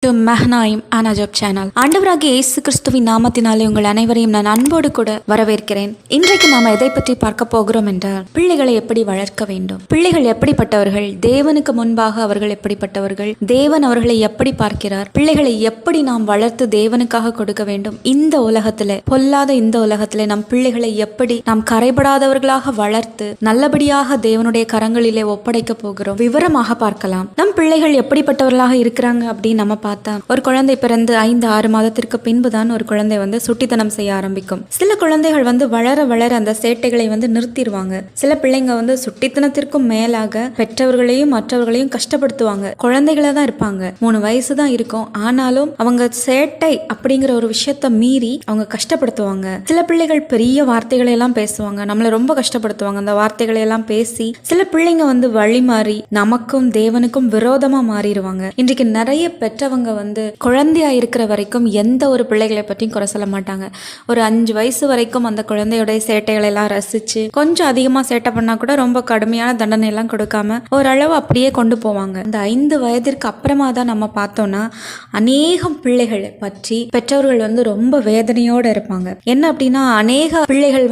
To மெஹ்னாயிம் அனஜப் channel. ஆண்டவராகிய இயேசு கிறிஸ்துவின் நாமத்தினாலே உங்கள் அனைவரையும் நான் அன்போடு கூட வரவேற்கிறேன். இன்றைக்கு நாம எதை பற்றி பார்க்க போகிறோம் என்றால், பிள்ளைகளை எப்படி வளர்க்க வேண்டும், பிள்ளைகள் எப்படிப்பட்டவர்கள், தேவனுக்கு முன்பாக அவர்கள் எப்படிப்பட்டவர்கள், தேவன் அவர்களை எப்படி பார்க்கிறார், பிள்ளைகளை எப்படி நாம் வளர்த்து தேவனுக்காக கொடுக்க வேண்டும். இந்த உலகத்துல, பொல்லாத இந்த உலகத்துல நம் பிள்ளைகளை எப்படி நாம் கரைபடாதவர்களாக வளர்த்து நல்லபடியாக தேவனுடைய கரங்களிலே ஒப்படைக்க போகிறோம். விவரமாக பார்க்கலாம். நம் பிள்ளைகள் எப்படிப்பட்டவர்களாக இருக்கிறாங்க அப்படின்னு நம்ம பார்த்தா, ஒரு குழந்தை பிறந்து 5-6 மாதத்திற்கு பின்புதான் ஒரு குழந்தை சுட்டித்தனம் செய்ய ஆரம்பிக்கும். சில குழந்தைகள் வளர வளர அந்த சேட்டைகளை நிறுத்திடுவாங்க. சில பிள்ளைங்க சுட்டித்தனத்திற்கும் மேலாக பெற்றவர்களையும் மற்றவர்களையும் கஷ்டப்படுத்துவாங்க. குழந்தைகளா தான் இருப்பாங்க, 3 வயசு தான் இருக்கும். ஆனாலும் அவங்க சேட்டை அப்படிங்கிற ஒரு விஷயத்த மீறி அவங்க கஷ்டப்படுத்துவாங்க. சில பிள்ளைகள் பெரிய வார்த்தைகளை எல்லாம் பேசுவாங்க, நம்மளை ரொம்ப கஷ்டப்படுத்துவாங்க. அந்த வார்த்தைகளை எல்லாம் பேசி சில பிள்ளைங்க வழி மாறி நமக்கும் தேவனுக்கும் விரோதமா மாறிடுவாங்க. இன்றைக்கு நிறைய பெற்றவங்க குழந்தையா இருக்கிற வரைக்கும் எந்த ஒரு பிள்ளைகளை பற்றியும் குறை சொல்ல மாட்டாங்க. ஒரு 5 வயசு வரைக்கும் அந்த குழந்தையோட சேட்டைகளை எல்லாம் ரசிச்சு, கொஞ்சம் அதிகமா சேட்டை பண்ணா கூட ரொம்ப கடுமையான தண்டனை எல்லாம் கொடுக்காம ஓரளவு அப்படியே கொண்டு போவாங்க. இந்த 5 வயதிற்கு அப்புறமா தான் நம்ம பார்த்தோம்னா அநேகம் பிள்ளைகளை பற்றி பெற்றவர்கள் ரொம்ப வேதனையோட இருப்பாங்க. என்ன அப்படின்னா, அநேக பிள்ளைகள்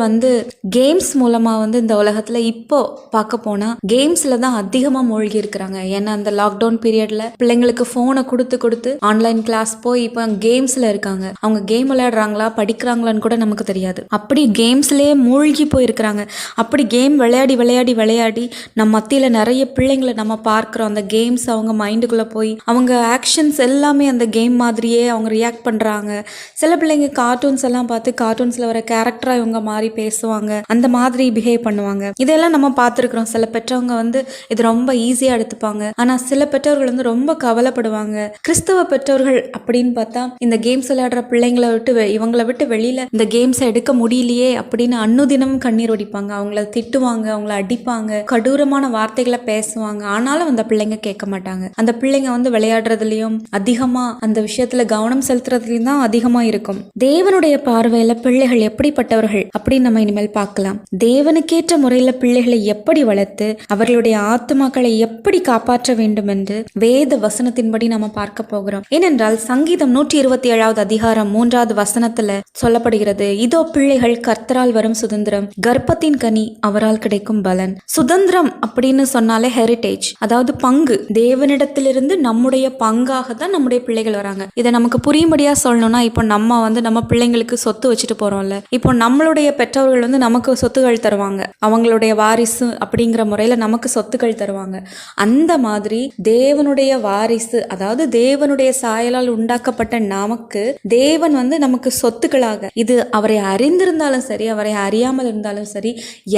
கேம்ஸ் மூலமா இந்த உலகத்துல இப்போ பார்க்க போனா கேம்ஸ்ல தான் அதிகமா மூழ்கி இருக்கிறாங்க. ஏன்னா அந்த லாக்டவுன் பீரியட்ல பிள்ளைங்களுக்கு போனை கொடுத்து ஆன்லைன் கிளாஸ் போய் இப்போ கேம்ஸ்ல இருக்காங்க. அவங்க கேம் விளையாடுறாங்களா படிக்கிறாங்களான்னு கூட நமக்கு தெரியாது. அப்படி கேம்ஸ்லயே மூழ்கி போயிருக்கிறாங்க. அப்படி கேம் விளையாடி நம்ம மத்தியில நிறைய பிள்ளைங்களை நம்ம பார்க்கிறோம். அந்த கேம்ஸ் அவங்க மைண்டுக்குள்ள போய் அவங்க ஆக்ஷன்ஸ் எல்லாமே அந்த கேம் மாதிரியே அவங்க ரியாக்ட் பண்றாங்க. சில பிள்ளைங்க கார்ட்டூன்ஸ் எல்லாம் பார்த்து கார்ட்டூன்ஸ்ல வர கேரக்டரா இவங்க மாதிரி பேசுவாங்க, அந்த மாதிரி பிஹேவ் பண்ணுவாங்க. இதெல்லாம் நம்ம பார்த்துருக்கிறோம். சில பெற்றவங்க இது ரொம்ப ஈஸியா எடுத்துப்பாங்க. ஆனா சில பெற்றவர்கள் ரொம்ப கவலைப்படுவாங்க. கிறிஸ்தவ பெற்றோர்கள் அப்படின்னு பார்த்தா, இந்த கேம்ஸ் விளையாடுற பிள்ளைங்களை இவங்களை விட்டு வெளியில இந்த கேம்ஸை எடுக்க முடியலையே அப்படின்னு அன்னுதினமும் கண்ணீர் ஒடிப்பாங்க. அவங்கள திட்டுவாங்க, அவங்கள அடிப்பாங்க, கடூரமான வார்த்தைகளை பேசுவாங்க. ஆனாலும் அந்த பிள்ளைங்க கேட்க மாட்டாங்க. அந்த பிள்ளைங்க விளையாடுறதுலயும் அதிகமா அந்த விஷயத்துல கவனம் செலுத்துறதுலயும் தான் அதிகமா இருக்கும். தேவனுடைய பார்வையில பிள்ளைகள் எப்படிப்பட்டவர்கள் அப்படின்னு நம்ம இனிமேல் பார்க்கலாம். தேவனுக்கேற்ற முறையில பிள்ளைகளை எப்படி வளர்த்து அவர்களுடைய ஆத்துமாக்களை எப்படி காப்பாற்ற வேண்டும் என்று வேத வசனத்தின்படி நம்ம பார்க்க போகிறோம். ஏனென்றால் சங்கீதம் 127வது அதிகாரம் 3வது வசனத்துல சொல்லப்படுகிறது, இதோ பிள்ளைகள் கர்த்தரால் வரும் சுதந்திரம், கர்ப்பத்தின் கனி அவரால் கிடைக்கும் பலன். சுதந்திரம் அப்படின்னு சொன்னாலே ஹெரிட்டேஜ், அதாவது பங்கு. தேவனிடத்திலிருந்து நம்முடைய பங்காக தான் நம்முடைய பிள்ளைகள் வராங்க. இதை நமக்கு புரியும்படியா சொல்லணும்னா, இப்போ நம்ம பிள்ளைங்களுக்கு சொத்து வச்சுட்டு போறோம்ல, இப்போ நம்மளுடைய பெற்றோர்கள் நமக்கு சொத்துகள் தருவாங்க. அவங்களுடைய வாரிசு அப்படிங்கிற முறையில நமக்கு சொத்துக்கள் தருவாங்க. அந்த மாதிரி தேவனுடைய வாரிசு, அதாவது தேவனுடைய சாயலால் உண்டாக்கப்பட்ட நமக்கு தேவன் நமக்கு சொத்துக்களாக, இது அவரை அறிந்திருந்தாலும் சரி அவரை அறியாமல் இருந்தாலும் சரி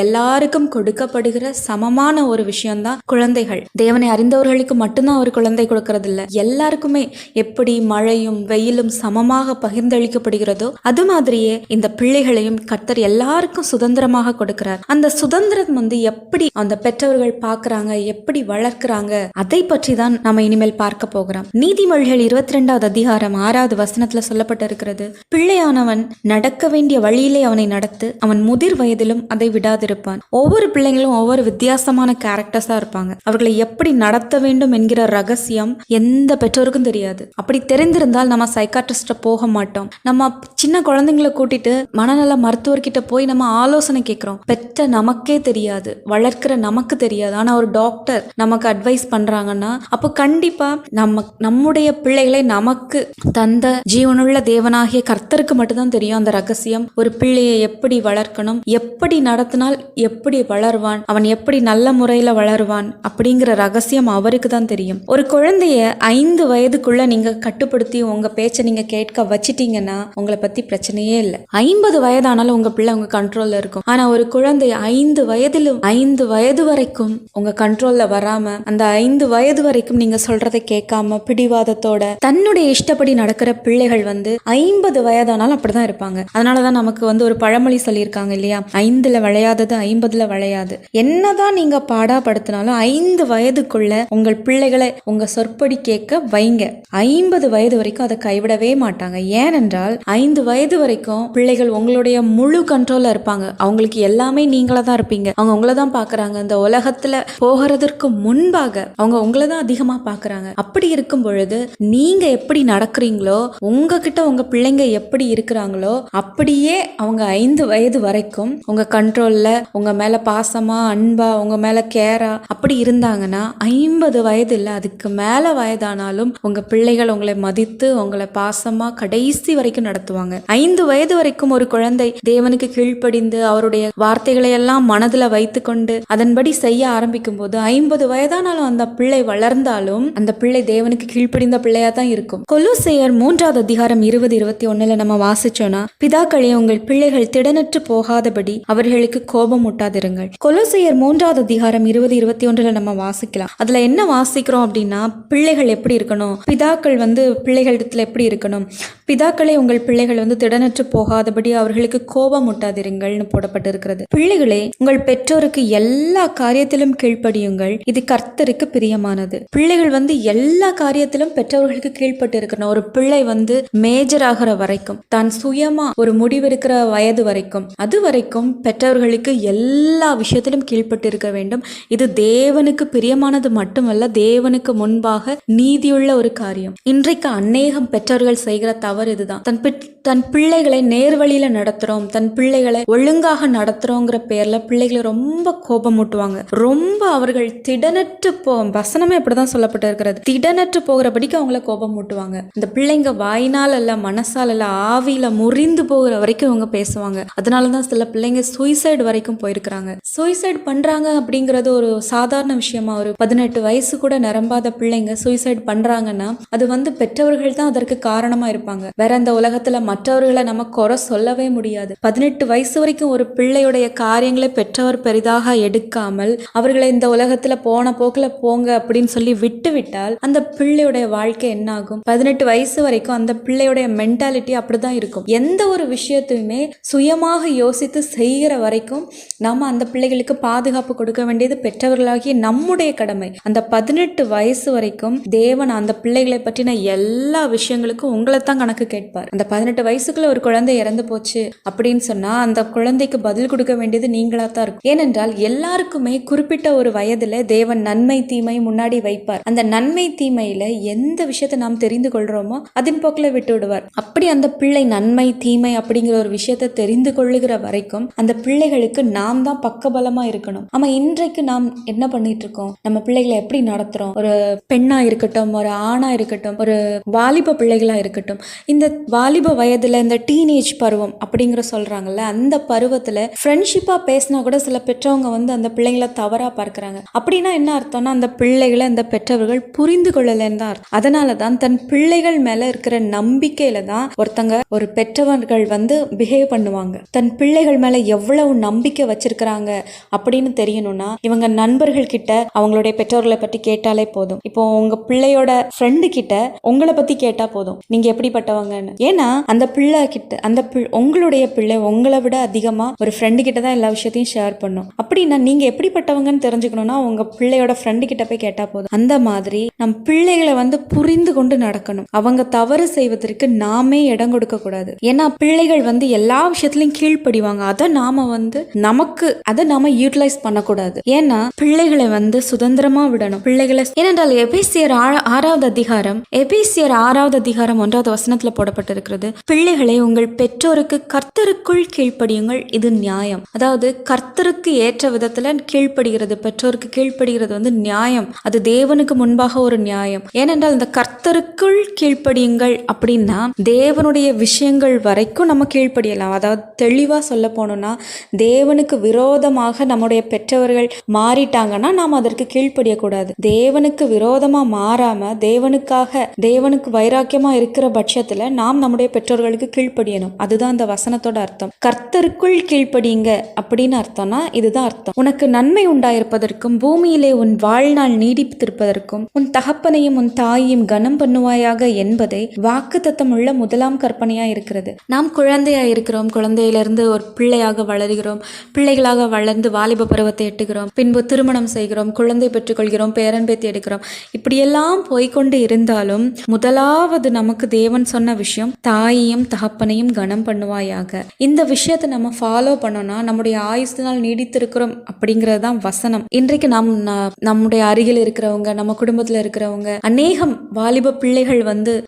எல்லாருக்கும் கொடுக்கப்படுகிற சமமான ஒரு விஷயம்தான் குழந்தைகள். தேவனை அறிந்தவர்களுக்கு மட்டும்தான் ஒரு குழந்தை கொடுக்கறது இல்ல, எல்லாருக்குமே. எப்படி மழையும் வெயிலும் சமமாக பகிர்ந்தளிக்கப்படுகிறதோ அது மாதிரியே இந்த பிள்ளைகளையும் கர்த்தர் எல்லாருக்கும் சுதந்திரமாக கொடுக்கிறார். அந்த சுதந்திரம் எப்படி அந்த பெற்றவர்கள் பார்க்கறாங்க, எப்படி வளர்க்கிறாங்க, அதை பற்றி தான் நம்ம இனிமேல் பார்க்க போகிறோம். நீதிமொழிகள் 22வது அதிகாரம் 6வது வசனத்துல சொல்லப்பட்டிருக்கிறது, பிள்ளையானவன் நடக்க வேண்டிய வழியிலே அவனை நடத்து, அவன் முதிர் வயதிலும் அதை விடாதிருப்பான். ஒவ்வொரு பிள்ளைங்களும் ஒவ்வொரு வித்தியாசமான கேரக்டர்ஸா இருப்பாங்க. அவர்களை எப்படி நடத்த வேண்டும் என்கிற ரகசியம் எந்த பெற்றோருக்கும் தெரியாது. அப்படி தெரிந்திருந்தால் நம்ம சைக்காட்ரிஸ்ட போக மாட்டோம். நம்ம சின்ன குழந்தைங்களை கூட்டிட்டு மனநல மருத்துவர்கிட்ட போய் நம்ம ஆலோசனை கேட்கிறோம். பெற்ற நமக்கே தெரியாது, வளர்க்கிற நமக்கு தெரியாது. ஆனா ஒரு டாக்டர் நமக்கு அட்வைஸ் பண்றாங்கன்னா, அப்போ கண்டிப்பா நம்முடைய பிள்ளைகளை நமக்கு தந்த ஜீவனுள்ள தேவனாகிய கர்த்தருக்கு மட்டும்தான் தெரியும் அந்த ரகசியம். ஒரு பிள்ளையை எப்படி வளர்க்கணும், எப்படி நடத்தினால் எப்படி வளருவான், அவன் எப்படி நல்ல முறையில வளருவான் அப்படிங்கிற ரகசியம் அவருக்கு தான் தெரியும். ஒரு குழந்தைய 5 வயதுக்குள்ள நீங்க கட்டுப்படுத்தி உங்க பேச்சை நீங்க கேட்க வச்சிட்டீங்கன்னா உங்களை பத்தி பிரச்சனையே இல்லை. 50 வயதானாலும் உங்க பிள்ளை உங்க கண்ட்ரோல்ல இருக்கும். ஆனா ஒரு குழந்தை 5 வயது வரைக்கும் உங்க கண்ட்ரோல்ல வராம, அந்த 5 வயது வரைக்கும் நீங்க சொல்றதை கேட்காம பிடிவாதத்தோட தன்னுடைய இஷ்டப்படி நடக்கிற பிள்ளைகள் 50 வயதானாலும் அப்படிதான் இருப்பாங்க. அதனாலதான் நமக்கு ஒரு பழமொழி சொல்லியிருக்காங்க இல்லையா, 5ல விளையாதது 50ல விளையாது. என்னதான் நீங்க பாடாப்படுத்தினாலும் 5 வயதுக்குள்ள உங்கள் பிள்ளைகளை உங்க சொற்படி கேட்க வைங்க. 50 வயது வரைக்கும் அதை கைவிடவே மாட்டாங்க. ஏனென்றால் 5 வயது வரைக்கும் பிள்ளைகள் உங்களுடைய முழு கண்ட்ரோல்ல இருப்பாங்க. அவங்களுக்கு எல்லாமே நீங்களா தான் இருப்பீங்க. அவங்க உங்களை தான் பாக்குறாங்க. இந்த உலகத்துல போகிறதற்கு முன்பாக அவங்க உங்களை தான் அதிகமா பாக்குறாங்க. அப்படி இருக்கும் பொழுது நீங்க எப்படி நடக்கிறீங்களோ, உங்ககிட்ட உங்க பிள்ளைங்க எப்படி இருக்கிறாங்களோ அப்படியே அவங்க 5 வயது வரைக்கும் உங்க கண்ட்ரோல்ல, உங்க மேல பாசமா, அன்பா, உங்க மேல கேரா அப்படி இருந்தாங்கன்னா 50 வயது இல்ல அதுக்கு மேல வயதானாலும் உங்க பிள்ளைகள் உங்களை மதித்து உங்களை பாசமா கடைசி வரைக்கும் நடத்துவாங்க. 5 வயது வரைக்கும் ஒரு குழந்தை தேவனுக்கு கீழ்ப்படிந்து அவருடைய வார்த்தைகளை எல்லாம் மனதுல வைத்துக்கொண்டு அதன்படி செய்ய ஆரம்பிக்கும் போது 50 வயதானாலும் அந்த பிள்ளை வளர்ந்தாலும் அந்த பிள்ளை தேவனுக்கு கீழ்ப்படிந்த பிள்ளையா தான் இருக்கும். கொலோசையர் 3வது அதிகாரம் 20-21 நம்ம வாசிச்சோம்னா, பிதாக்களே உங்கள் பிள்ளைகள் திடனற்று போகாதபடி அவர்களுக்கு கோபம் ஊட்டாதிருங்கள். கொலோசையர் 3வது அதிகாரம் 20-21 நம்ம வாசிக்கலாம். அதுல என்ன வாசிக்கிறோம் அப்படின்னா, பிள்ளைகள் எப்படி இருக்கணும், பிதாக்கள் பிள்ளைகளிடத்துல எப்படி இருக்கணும், பிதாக்களே உங்கள் பிள்ளைகள் திடனற்று போகாதபடி அவர்களுக்கு கோபம் ஊட்டாதிருங்கள்னு போடப்பட்டிருக்கிறது. பிள்ளைகளே உங்கள் பெற்றோருக்கு எல்லா காரியத்திலும் கீழ்ப்படியுங்கள், இது கர்த்தருக்கு பிரியமானது. பிள்ளைகள் எல்லா காரியத்திலும் பெற்றோர்களுக்கு கீழ்ப்பட்டு இருக்கணும். ஒரு பிள்ளை மேஜர் ஆகிற வரைக்கும், தான் சுயமா ஒரு முடிவெடுக்கிற வயது வரைக்கும், அது வரைக்கும் பெற்றோர்களுக்கு எல்லா விஷயத்திலும் கீழ்ப்பட்டு இருக்க வேண்டும். இது தேவனுக்கு பிரியமானது மட்டுமல்ல, தேவனுக்கு முன்பாக நீதியுள்ள ஒரு காரியம். இன்றைக்கு அநேகம் பெற்றோர்கள் செய்கிற தவறு இதுதான். தன் பிள்ளைகளை நேர்வழியில நடத்துறோம், தன் பிள்ளைகளை ஒழுங்காக நடத்துறோங்கிற பேர்ல பிள்ளைகளை ரொம்ப கோபமூட்டுவாங்க. ரொம்ப அவர்கள் திடனற்று வசனமே அப்படிதான் சொல்லப்பட்டு இருக்கிறது. திடனற்று போகிறபடிக்கு அவங்கள கோபம் மூட்டுவாங்க. இந்த பிள்ளைங்க வாயினால் அல்ல, மனசால் அல்ல, ஆவியில முறிந்து போகிற வரைக்கும் அவங்க பேசுவாங்க. அதனாலதான் சில பிள்ளைங்க சூசைடு வரைக்கும் போயிருக்கிறாங்க. சூசைட் பண்றாங்க அப்படிங்கிறது ஒரு சாதாரண விஷயமா. ஒரு 18 வயசு கூட நிரம்பாத பிள்ளைங்க சூசைட் பண்றாங்கன்னா அது பெற்றவர்கள் தான் அதற்கு காரணமா இருப்பாங்க. வேற இந்த உலகத்துல மற்றவர்களை நம்ம குறை சொல்லவே முடியாது. 18 வயசு வரைக்கும் ஒரு பிள்ளையுடைய காரியங்களை பெற்றவர் பெரிதாக எடுக்காமல் அவர்களை இந்த உலகத்துல போன போக்குல போங்க அப்படின்னு சொல்லி விட்டு விட்டால் அந்த பிள்ளையுடைய வாழ்க்கை என்ன ஆகும்? 18 வயசு வரைக்கும் அந்த பிள்ளையுடைய மென்டாலிட்டி அப்படிதான் இருக்கும். எந்த ஒரு விஷயத்தையுமே சுயமாக யோசித்து செய்கிற வரைக்கும் நாம அந்த பிள்ளைகளுக்கு பாதுகாப்பு கொடுக்க வேண்டியது பெற்றவர்களாகிய நம்முடைய கடமை. அந்த 18 வயசு வரைக்கும் தேவன் அந்த பிள்ளைகளை பற்றின எல்லா விஷயங்களுக்கும் உங்களை தான் கணக்கு கேட்பார். அந்த 18 வயசுக்குள்ள ஒரு குழந்தை இறந்து போச்சு அப்படின்னு சொன்னா அந்த குழந்தைக்கு பதில் கொடுக்க வேண்டியது நீங்களா தான் இருக்கும். ஏனென்றால் எல்லாருக்குமே குறிப்பிட்ட ஒரு வயதுல தேவன் நன்மை தீமை முன்னாடி வைப்பார். அந்த நன்மை தீமையில எந்த விஷயத்தை நாம் தெரிந்து கொள்றோமோ அதன் போக்குல விட்டு விடுவார். அப்படி அந்த பிள்ளை நன்மை தீமை அப்படிங்கிற ஒரு விஷயத்தை தெரிந்து கொள்ளுகிற வரைக்கும் அந்த பிள்ளைகளுக்கு நாம் தான் பக்கபலமா இருக்கணும். ஆமா, இன்றைக்கு நாம் என்ன பண்ணிட்டு இருக்கோம்? நம்ம பிள்ளைகளை எப்படி நடத்துறோம்? ஒரு பெண்ணா இருக்கட்டும், ஒரு ஆணா இருக்கட்டும், ஒரு வாலிப பிள்ளைகளா இருக்கட்டும், இந்த வாலிப வயதுல இந்த டீனேஜ் பருவம் அப்படிங்கிற சொல்றாங்கல்ல, அந்த பருவத்துல ஃப்ரெண்ட்ஷிப்பா பேசினா கூட சில பெற்றவங்க அந்த பிள்ளைங்களை தவறா பார்க்கறாங்க. அப்படின்னா என்ன அர்த்தம்னா, அந்த பிள்ளைகளை அந்த பெற்றவர்கள் புரிந்து கொள்ளலன்னு தான் அர்த்தம். அதனாலதான் தன் பிள்ளைகள் மேல இருக்கிற நம்பிக்கையில தான் ஒரு பெற்றவர்கள் பிஹேவ் பண்ணுவாங்க. தன் பிள்ளைகள் மேல எவ்வளவு நம்பிக்கை வச்சிருக்கிறாங்க அப்படின்னு தெரியணும்னா இவங்க நண்பர்கள் கிட்ட அவங்களுடைய பெற்றோர்களை பற்றி கேட்டாலே போதும். இப்போ உங்க பிள்ளையோட ஃப்ரெண்டு கிட்ட உங்களை பத்தி கேட்டா போதும், நீங்க எப்படிப்பட்டவங்கன்னு. ஏன்னா அந்த பிள்ளை கிட்ட உங்களுடைய பிள்ளை உங்களை விட அதிகமா ஒரு ஃப்ரெண்டு கிட்ட தான் எல்லா விஷயத்தையும் ஷேர் பண்ணும். அப்படின்னா நீங்க எப்படிப்பட்டவங்கன்னு தெரிஞ்சுக்கணும்னா உங்க பிள்ளையோட ஃப்ரெண்டு கிட்ட போய் கேட்டா போதும். அந்த மாதிரி நம் பிள்ளைகளை புரிந்து கொண்டு நடக்கணும். அவங்க தவறு செய்வதற்கு நாமே இடம் கொடுக்க கூடாது. ஏன்னா பிள்ளைகள் எல்லா விஷயத்திலையும் கீழ்ப்படிவாங்க. அதை நாம யூட்டிலைஸ் பண்ணக்கூடாது. ஏன்னா பிள்ளைகளை சுதந்திரமா விடணும். பிள்ளைகளை ஏனென்றால் எபேசியர் 6வது அதிகாரம் 1வது வசனத்துல போடப்பட்டிருக்கிறது, பிள்ளைகளை உங்கள் பெற்றோருக்கு கர்த்தருக்குள் கீழ்ப்படியுங்கள், இது நியாயம். அதாவது கர்த்தருக்கு ஏற்ற விதத்துல கீழ்ப்படுகிறது, பெற்றோருக்கு கீழ்ப்படுகிறது நியாயம். அது தேவனுக்கு முன்பாக ஒரு நியாயம். ஏனென்றால் இந்த கர்த்தருக்குள் கீழ்ப்படியுங்கள் அப்படின்னா தேவனுடைய விஷயங்கள் வரைக்கும் நம்ம கீழ்ப்படியலாம். அதாவது தெளிவா சொல்ல போனோம்னா, தேவனுக்கு விரோதமாக நம்முடைய பெற்றவர்கள் மாறிட்டாங்கன்னா நாம் அதற்கு கீழ்ப்படியக்கூடாது. தேவனுக்கு விரோதமா மாறாம தேவனுக்கு வைராக்கியமா இருக்கிற பட்சத்துல நாம் நம்முடைய பெற்றோர்களுக்கு கீழ்ப்படியணும். அதுதான் அந்த வசனத்தோட அர்த்தம். கர்த்தருக்குள் கீழ்ப்படியுங்க அப்படின்னு அர்த்தம்னா இதுதான் அர்த்தம். உனக்கு நன்மை உண்டாயிருப்பதற்கும் பூமியிலே உன் வாழ்நாள் நீடித்திருப்பதற்கும் உன் தகப்பனையும் உன் தாயையும் கனம் பண்ணுவாயாக என்பதை வாக்குத்தத்தம் உள்ள முதலாம் கற்பனையா இருக்கிறது. நாம் குழந்தையா இருக்கிறோம், குழந்தையிலிருந்து ஒரு பிள்ளையாக வளர்கிறோம், பிள்ளைகளாக வளர்ந்து வாலிப பருவத்தை எட்டுகிறோம், பின்பு திருமணம் செய்கிறோம், குழந்தை பெற்றுக்கொள்கிறோம், பேரன் பேத்தி எடுக்கிறோம். இப்படியெல்லாம் போய்கொண்டு இருந்தாலும் முதலாவது நமக்கு தேவன் சொன்ன விஷயம் தாயையும் தகப்பனையும் கனம் பண்ணுவாயாக. இந்த விஷயத்தை நம்ம ஃபாலோ பண்ணோம்னா நம்முடைய ஆயுசு நாள் நீடித்திருக்கிறோம் அப்படிங்கிறது தான் வசனம். இன்றைக்கு நம்முடைய அருகில் இருக்கிறவங்க, நம்ம குடும்பத்தில் இருக்கிறவங்க அநேகம் வாலிப பிள்ளைகள்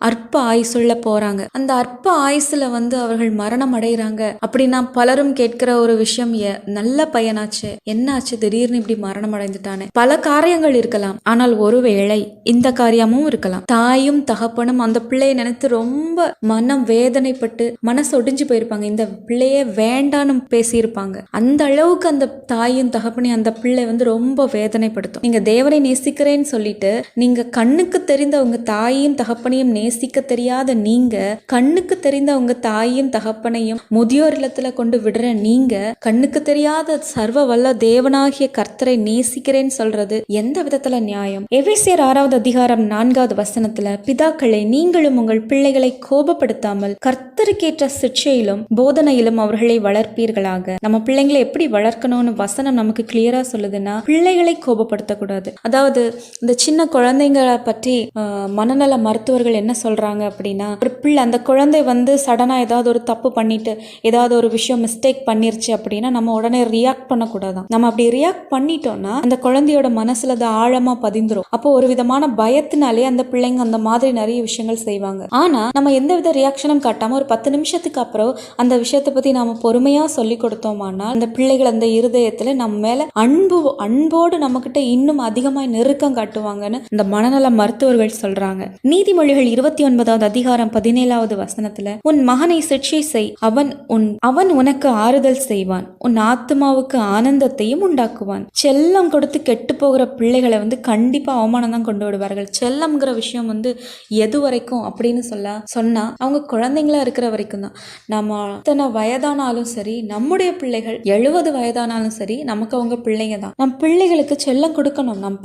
அற்ப ஆயுசுள்ள போறாங்க. அந்த அற்ப ஆயுசுல அவர்கள் மரணம் அடைகிறாங்க அப்படின்னா பலரும் கேட்கிற ஒரு விஷயம், நல்ல பையனாச்சு, என்னாச்சு திடீர்னு இப்படி மரணம் அடைந்துட்டானே. பல காரியங்கள் இருக்கலாம், ஆனால் ஒருவேளை இந்த காரியமும் இருக்கலாம். தாயும் தகப்பனும் அந்த பிள்ளையை நினைத்து ரொம்ப மனம் வேதனைப்பட்டு மனசு ஒடிஞ்சு போயிருப்பாங்க. இந்த பிள்ளையே வேண்டான்னு பேசியிருப்பாங்க. அந்த அளவுக்கு அந்த தாயும் தகப்பனையும் அந்த பிள்ளை ரொம்ப வேதனைப்படுத்தும். நீங்க தேவனை நேசிக்கிறேன்னு சொல்லிட்டு நீங்க கண்ணுக்கு தெரிந்த உங்க தாயையும் தகப்பனையும் நேசிக்க தெரியாத நீங்க, கண்ணுக்கு தெரிந்த உங்க தாயையும் தகப்பனையும் முதியோர் இல்லத்துல கொண்டு விடுற நீங்க, கண்ணுக்கு தெரியாத சர்வ வல்ல தேவனாகிய கர்த்தரை நேசிக்கிறேன்னு சொல்றது எந்த விதத்துல நியாயம்? எபேசியர் 6வது அதிகாரம் 4வது வசனத்துல, பிதாக்களே நீங்களும் உங்கள் பிள்ளைகளை கோபப்படுத்தாமல் கர்த்தருக்கேற்ற சிட்சையிலும் போதனையிலும் அவர்களை வளர்ப்பீர்களாக. நம்ம பிள்ளைங்களை எப்படி வளர்க்கணும்னு வசனம் நமக்கு கிளியரா சொல்லுதுன்னா, பிள்ளைகளை கோபப்படுத்தக்கூடாது. அதாவது இந்த சின்ன குழந்தைங்களை பற்றி மனநல மருத்துவர்கள் என்ன சொல்றாங்க அப்படின்னா, ஒரு பிள்ளை அந்த குழந்தை சடனா ஏதாவது ஒரு தப்பு பண்ணிட்டு ஏதாவது ஒரு விஷயம் மிஸ்டேக் பண்ணிருச்சு அப்படின்னா நம்ம உடனே ரியாக்ட் பண்ணக்கூடாதான். நம்ம அப்படி ரியாக்ட் பண்ணிட்டோம்னா அந்த குழந்தையோட மனசுல அது ஆழமா பதிந்துரும். அப்போ ஒரு விதமான பயத்தினாலே அந்த பிள்ளைங்க அந்த மாதிரி நிறைய விஷயங்கள் செய்வாங்க. ஆனா நம்ம எந்த வித ரியாக்ஷனும் காட்டாம ஒரு 10 நிமிஷத்துக்கு அப்புறம் அந்த விஷயத்தை பத்தி நாம பொறுமையா சொல்லி கொடுத்தோமானா அந்த பிள்ளைகள் அந்த இருதயத்துல நம்ம மேல அன்போடு நம்ம கிட்ட இன்னும் அதிகமாய் நெருக்கம் காட்டுவாங்கன்னு இந்த மனநல மருத்துவர்கள் சொல்றாங்க. நீதிமொழிகள் 29வது அதிகாரம் 17வது வசனத்துல, உன் மகனை சிட்சை செய், அவன் உனக்கு ஆறுதல் செய்வான், உன் ஆத்மாவுக்கு ஆனந்தத்தையும் உண்டாக்குவான். செல்லம் கொடுத்து கெட்டு போகிற பிள்ளைகளை கண்டிப்பா அவமானம் தான் கொண்டு விடுவார்கள். செல்லம்ங்கிற விஷயம் எது வரைக்கும் அப்படின்னு சொன்னா அவங்க குழந்தைங்களா இருக்கிற வரைக்கும் தான். நம்ம எத்தனை வயதானாலும் சரி, நம்முடைய பிள்ளைகள் 70 வயதானாலும் சரி, நமக்கு அவங்க பிள்ளைங்க தான். நம் பிள்ளைகளுக்கு செல்லம் கொடுக்கணும். நம்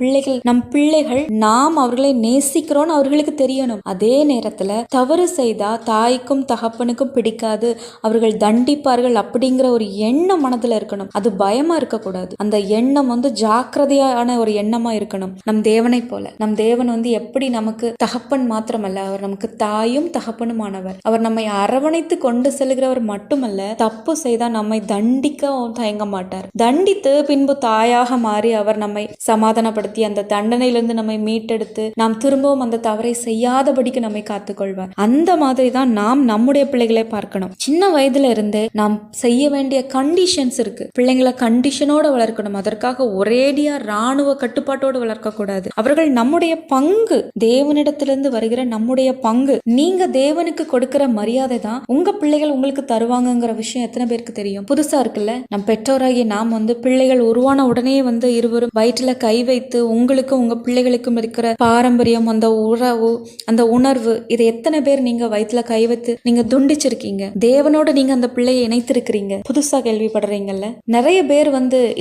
பிள்ளைகள் நாம் அவர்களை நேசிக்கிறோம்னு அவர்களுக்கு தெரியணும். அதே நேரத்துல தவறு செய்தா தாய்க்கும் தகப்பனுக்கும் பிடிக்காது, அவர்கள் தண்டிப்பார்கள் அப்படிங்கிற ஒரு எண்ணம் மனதுல இருக்கணும். அது பயமா இருக்கக்கூடாது. அந்த எண்ணம் ஜாக்கிரதையான ஒரு எண்ணமா இருக்கணும். நம் தேவனை போல, நம் தேவன் எப்படி நமக்கு தகப்பன் மாத்திரமல்ல, அவர் நமக்கு தாயும் தகப்பனுமானவர். அவர் நம்மை அரவணைத்து கொண்டு செல்கிறவர் மட்டுமல்ல, தப்பு செய்தா நம்மை தண்டிக்க தயங்க மாட்டார். தண்டித்து பின்பு தாயாக மாறி அவர் நம்மை சமாதானப்படுத்தி அந்த தண்டனையிலிருந்து நம்மை மீட்டெடுத்து நாம் திரும்பவும் அந்த தவறை செய்யாதபடிக்கு நம்மை காத்துக்கொள்வார். அந்த மாதிரி தான் நாம் நம்முடைய பிள்ளைகளை பார்க்கணும். சின்ன வயதுல இருந்தே நாம் செய்ய வேண்டிய கண்டிஷன்ஸ் இருக்கு. பிள்ளைங்களை கண்டிஷனோட வளர்க்கணும். அதற்காக ஒரேடியா ராணுவ கட்டுப்பாட்டோடு வளர்க்க கூடாது. அவர்கள் நம்முடைய பங்கு, தேவனிடத்திலிருந்து வருகிற நம்முடைய பங்கு. நீங்க தேவனுக்கு கொடுக்கிற மரியாதை தான் உங்க பிள்ளைகள் உங்களுக்கு தருவாங்கங்கிற விஷயம் எத்தனை பேருக்கு தெரியும்? புதுசா இருக்குல்ல. நம் பெற்றோராகிய நாம் பிள்ளைகள் உருவான உடனே இருவரும் வயிற்றுல கை வைத்து உங்களுக்கும் உங்க பிள்ளைகளுக்கும் இருக்கிற பாரம்பரியம், அந்த உறவு, அந்த உணர்வு, இதை எத்தனை பேர் நீங்க வயிற்றுல கை வைத்து நீங்க துண்டிச்சிருக்கீங்க? தேவனோட நீங்க அந்த பிள்ளையை இணைத்திருக்கிறீங்க. புதுசா கேள்விப்படுறீங்கல்ல. நிறைய பேர்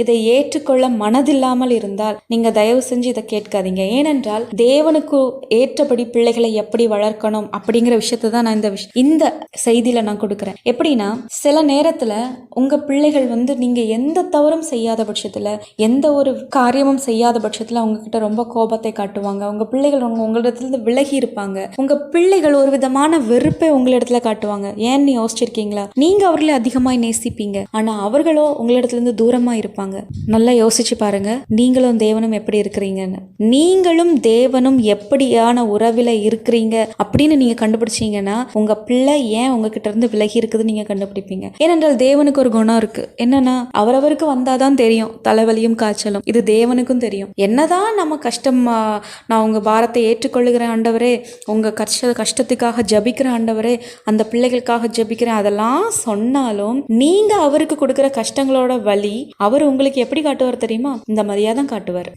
இதை ஏற்றுக்கொள்ள மனதில்லாமல் இருந்தால் நீங்க தயவு செஞ்சு இதை கேட்காதீங்க. ஏனென்றால் தேவனுக்கு ஏற்றபடி பிள்ளைகளை எப்படி வளர்க்கணும் அப்படிங்கிற விஷயத்தை தான் நான் இந்த செய்தியில நான் கொடுக்குறேன். எப்படின்னா, சில நேரத்துல உங்க பிள்ளைகள் நீங்க எந்த தவறும் செய்யாத பட்சத்துல, எந்த ஒரு காரியமும் செய்யாத பட்சத்துல உங்ககிட்ட ரொம்ப கோபத்தை காட்டுவாங்க. உங்க பிள்ளைகள் உங்களிடத்துல விலகி இருப்பாங்க. உங்க பிள்ளைகள் ஒரு விதமான வெறுப்பை உங்களிடத்துல காட்டுவாங்க. ஏன்னு யோசிச்சிருக்கீங்களா? நீங்க அவர்களை அதிகமாய் நேசிப்பீங்க, ஆனா அவர்களோ உங்களிடத்துல இருந்து தூரமா இருப்பாங்க. நல்லா யோசிச்சு பாருங்க. நீங்களும் தேவனும் எப்படி இருக்கிறீங்கன்னு. நீங்களும் தேவனும் எப்படியான உறவில இருக்கிறீங்க அப்படின்னு நீங்க கண்டுபிடிச்சீங்கன்னா உங்க பிள்ளை ஏன் உங்ககிட்ட இருந்து விலகி இருக்குது நீங்க கண்டுபிடிப்பீங்க. ஏனென்றால் தேவனுக்கு ஒரு குணம் இருக்கு. என்னன்னா, அவரவருக்கு வந்தாதான் தெரியும் தலைவலியும் காய்ச்சலும். இது தேவனுக்கும் தெரியும். என்னதான் நம்ம நான் உங்க பாரத்தை ஏற்றுக்கொள்ளுகிறேன் ஆண்டவரே, உங்க கஷ்டத்துக்காக ஜபிக்கிற ஆண்டவரே, அந்த பிள்ளைகளுக்காக ஜபிக்கிறேன், அதெல்லாம் சொன்னாலும் நீங்க அவருக்கு கொடுக்கிற கஷ்டங்களோட வலி அவர் உங்களுக்கு எப்படி காட்டுவார் தெரியுமா? இந்த மாதிரியா தான் காட்டுவார்.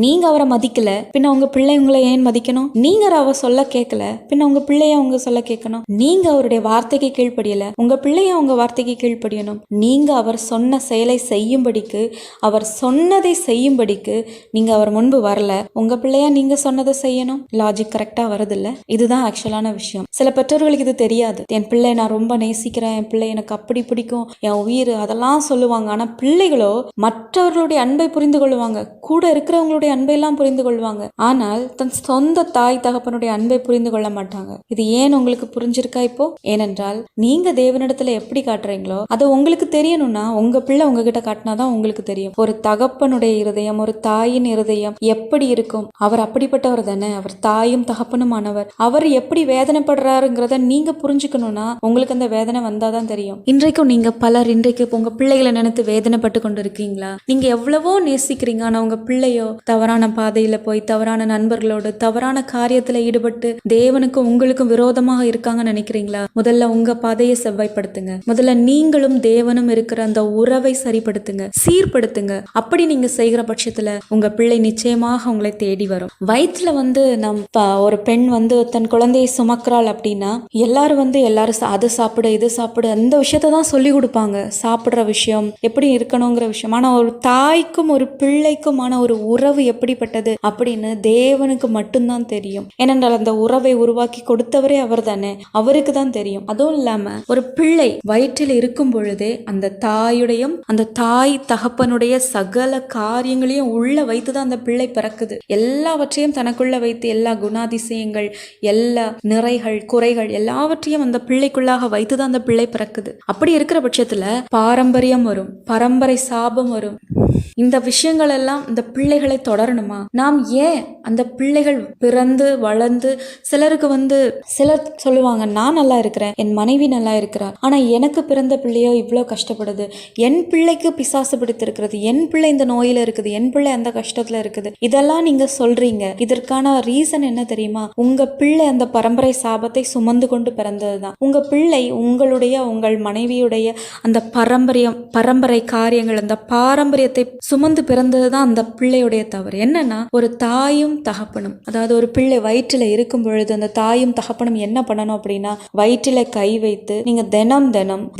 நீங்க அவரை மதிக்கல, பின்ன உங்க பிள்ளை உங்களை ஏன் மதிக்கணும்? நீங்க அவர் சொல்ல கேட்கல, பின்ன உங்க பிள்ளைய உங்க சொல்ல கேட்கணும். நீங்க அவருடைய வார்த்தைக்கு கீழ்ப்படியல, உங்க பிள்ளைய உங்க வார்த்தைக்கு கீழ்ப்படியணும். நீங்க அவர் சொன்ன செயலை செய்யும்படிக்கு, அவர் சொன்னதை செய்யும்படிக்கு நீங்க அவர் முன்பு வரல, உங்க பிள்ளையா நீங்க சொன்னதை செய்யணும். லாஜிக் கரெக்டா வருது இல்ல? இதுதான் ஆக்சுவலான விஷயம். சில பெற்றோர்களுக்கு இது தெரியாது. என் பிள்ளை நான் ரொம்ப நேசிக்கிறேன், என் பிள்ளை எனக்கு அப்படி பிடிக்கும், என் உயிர், அதெல்லாம் சொல்லுவாங்க. ஆனா பிள்ளைகளோ மற்றவர்களுடைய அன்பை புரிந்து கொள்வாங்க, கூட இருக்கிறவங்களுடைய அன்பையெல்லாம் புரிந்து கொள்வாங்க. ஆனால் தன் சொந்த தாய் தகப்பனுடைய அன்பை புரிந்து கொள்ள மாட்டாங்க. இது ஏன் உங்களுக்கு புரிஞ்சிருக்கா இப்போ? ஏனென்றால் நீங்க தேவனிடத்துல எப்படி காட்டுறீங்களோ அது உங்களுக்கு தெரியணும்னா உங்க பிள்ளை உங்ககிட்ட காட்டினாதான் உங்களுக்கு தெரியும். ஒரு தகப்பனுடைய இருதயம், ஒரு தாயின் இருதயம் எப்படி இருக்கும்? அவர் அப்படிப்பட்டவர் தானே. அவர் அவர் தாயும் தகப்பனுமானவர். அவர் எப்படி வேதனைப்படுறாருங்கிறத நீங்க புரிஞ்சுக்கணும்னா உங்களுக்கு அந்த வேதனை வந்தாதான் தெரியும். இன்றைக்கும் நீங்க பலர் இன்றைக்கு உங்க பிள்ளைகளை நினைத்து வேதனைப்பட்டு கொண்டு இருக்கீங்களா? நீங்க எவ்வளவோ நேசிக்கிறீங்க, ஆனா உங்க பிள்ளையோ தவறான பாதையில போய் தவறான நண்பர்களோடு தவறான காரியத்துல ஈடுபட்டு தேவனுக்கும் உங்களுக்கும் விரோதமாக இருக்காங்கன்னு நினைக்கிறீங்களா? முதல்ல உங்க பாதையை செவ்வாய்ப்படுத்துங்க. முதல்ல நீங்களும் தேவனும் இருக்கிற அந்த உறவை சரிப்படுத்துங்க, சீர்படுத்துங்க. அப்படி நீங்க செய்கிற பட்சத்துல உங்க பிள்ளை நிச்சயமாக உங்களை தேடி வரும். வயிற்றுல ஒரு பெண் தன் குழந்தையை சுமக்கிறாள் அப்படின்னா எல்லாரும் அதை சாப்பிடு இது சாப்பிடு அந்த விஷயத்த தான் சொல்லி கொடுப்பாங்க. சாப்பிடுற விஷயம் எப்படி இருக்கணுங்கிற விஷயம். ஆனா ஒரு தாய்க்கும் ஒரு பிள்ளைக்குமான ஒரு உறவு எப்படிப்பட்டது அப்படின்னு தேவனுக்கு மட்டும்தான் தெரியும். ஏனென்றால் அந்த உறவை உருவாக்கி கொடுத்தவரே அவர் தானே, அவருக்கு தான் தெரியும். அதுவும் இல்லாம ஒரு பிள்ளை வயிற்றில் இருக்கும் பொழுதே அந்த தாய் தகப்பனுடைய சகல காரியங்களையும் உள்ள வைத்துதான் அந்த பிள்ளை பிறக்குது. எல்லாவற்றையும் தனக்குள்ள வைத்து எல்லா குணாதிசயங்கள் எல்லா நிறைகள் குறைகள் எல்லாவற்றையும் அந்த பிள்ளைக்குள்ளாக வைத்துதான் அந்த பிள்ளை பிறக்குது. அப்படி இருக்கிற பட்சத்துல பாரம்பரியம் வரும், பரம்பரை சாபம் வரும். இந்த விஷயங்கள் எல்லாம் இந்த பிள்ளைகளை தொடரணுமா? நாம் ஏன் அந்த பிள்ளைகள் பிறந்து வளர்ந்து சிலர் சொல்லுவாங்க, நான் நல்லா இருக்கிறேன், என் மனைவி நல்லா இருக்கிறார், ஆனா எனக்கு பிறந்த பிள்ளையோ இவ்வளோ கஷ்டப்படுது, என் பிள்ளைக்கு பிசாசு பிடித்திருக்கிறது, என் பிள்ளை இந்த நோயில இருக்குது, என் பிள்ளை அந்த கஷ்டத்துல இருக்குது. இதெல்லாம் நீங்க சொல்றீங்க. இதற்கான ரீசன் என்ன தெரியுமா? உங்க பிள்ளை அந்த பரம்பரை சாபத்தை சுமந்து கொண்டு பிறந்ததுதான். உங்க பிள்ளை உங்கள் மனைவியுடைய அந்த பரம்பரை காரியங்கள், அந்த பாரம்பரியத்தை சுமந்து பிறந்ததுதான் அந்த பிள்ளையுடைய தவறு. என்னன்னா ஒரு தாயும் தகப்பனும், அதாவது ஒரு பிள்ளை வயிற்றில இருக்கும் பொழுது அந்த தாயும் தகப்பனும் என்ன பண்ணணும் அப்படின்னா வயிற்றில கை வைத்து நீங்க தினம்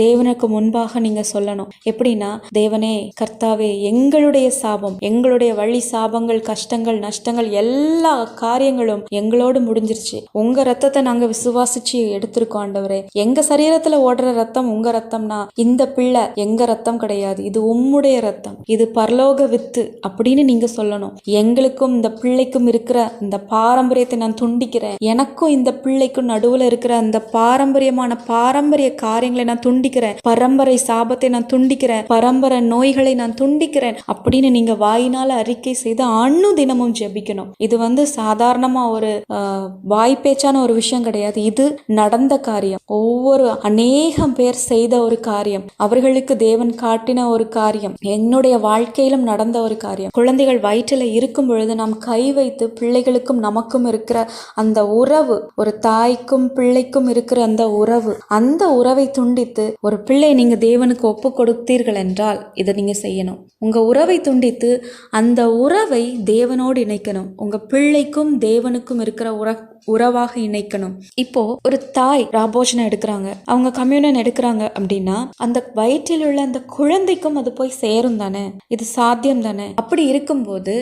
தேவனுக்கு முன்பாக நீங்க சொல்லணும். எப்படின்னா, தேவனே கர்த்தாவே, எங்களுடைய சாபம், எங்களுடைய வழி சாபங்கள், கஷ்டங்கள், நஷ்டங்கள் எல்லா காரியங்களும் எங்களோடு முடிஞ்சிருச்சு. உங்க ரத்தத்தை நாங்க விசுவாசிச்சு எடுத்திருக்கோம் ஆண்டவரே. எங்க சரீரத்துல ஓடுற ரத்தம் உங்க ரத்தம்னா இந்த பிள்ளை எங்க ரத்தம் கிடையாது, இது உம்முடைய ரத்தம், இது பரலோக வித்து அப்படின்னு நீங்க சொல்லணும். எங்களுக்கும் இந்த பிள்ளைக்கும் இருக்கிற இந்த பாரம்பரியத்தை நான் துண்டிக்கிறேன். எனக்கும் இந்த பிள்ளைக்கும் நடுவுல இருக்கிற அந்த பாரம்பரிய காரியங்களை நான் துண்டிக்கிறேன். பரம்பரை சாபத்தை நான் துண்டிக்கிறேன். பரம்பரை நோய்களை நான் துண்டிக்கிறேன் அப்படின்னு நீங்க வாயினால அறிக்கை செய்து தினமும் ஜெபிக்கணும். இது சாதாரணமா ஒரு வாய்ப்பேச்சான ஒரு விஷயம் கிடையாது. இது நடந்த காரியம். அநேகம் பேர் செய்த ஒரு காரியம். அவர்களுக்கு தேவன் காட்டின ஒரு காரியம். என்னுடைய வாழ்க்கையிலும் நடந்த ஒரு காரியம். குழந்தைகள் வயிற்றில் இருக்கும் பொழுது நாம் கை வைத்து பிள்ளைகளுக்கும் நமக்கும் இருக்கிற அந்த உறவு, ஒரு தாய்க்கும் பிள்ளைக்கும் இருக்கிற அந்த உறவை துண்டித்து ஒரு பிள்ளை நீங்க தேவனுக்கு ஒப்பு கொடுத்தீர்கள் என்றால் இதை நீங்க செய்யணும். உங்க உறவை துண்டித்து அந்த உறவை தேவனோடு இணைக்கணும். உங்க பிள்ளைக்கும் தேவனுக்கும் இருக்கிற உறவாக இணைக்கணும். இப்போ ஒரு தாய் ராபோஜனம் எடுக்கிறாங்க, அவங்க கம்யூனன் எடுக்கிறாங்க அப்படின்னா அந்த வயிற்றில் உள்ள அந்த குழந்தைக்கும் அது போய் சேரும் தானே, இது சாத்தியம் தானே. அப்படி இருக்கும்போது